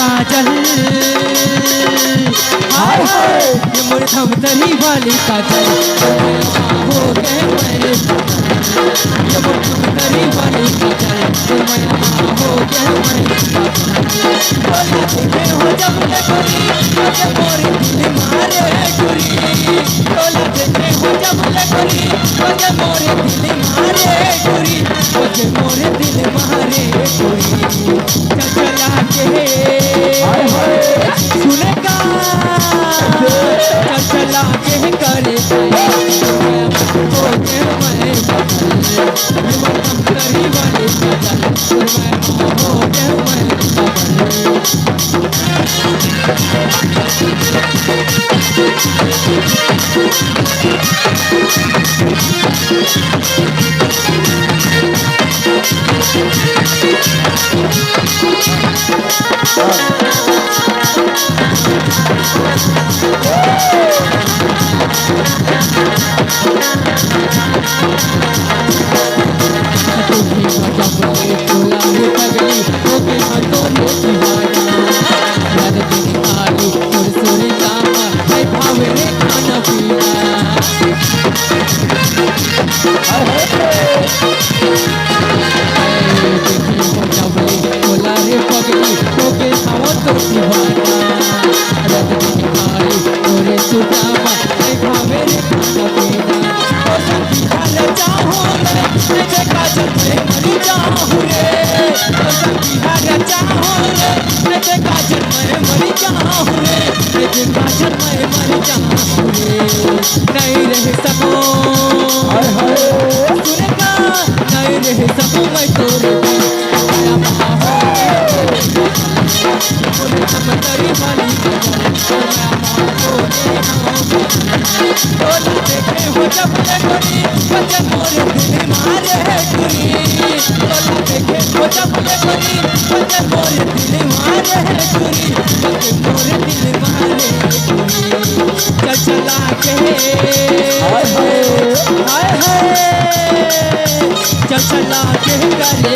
काजल, हाय हाय ये मोर धमतरी वाली काजल, हो गए मेरे ये मोर धमतरी वाली काजल, हो गए मेरे बोला देखे हो जब ले गोरी, मुझे मोरे दिल मारे गोरी, बोला देखे हो जब ले गोरी, मुझे मोरे दिल मारे गोरी, मुझे मोरे दिल मारे गोरी, चला के सुनेगा चला के करे हो गए मैं धमतरी वाली काजल, हो गए मैं नहीं रह सको सुनेगा नहीं रह सकूं मैं तोरे धमतरी वाली बोला देखे हो जब ले गोरी, मुझे मोरे दिल मारे गोरी, बोला देखे हो जब ले गोरी, मुझे मोरे दिल मारे गोरी, मुझे मोरे दिल मारे गोरी, चला के हाय हाय चला के करे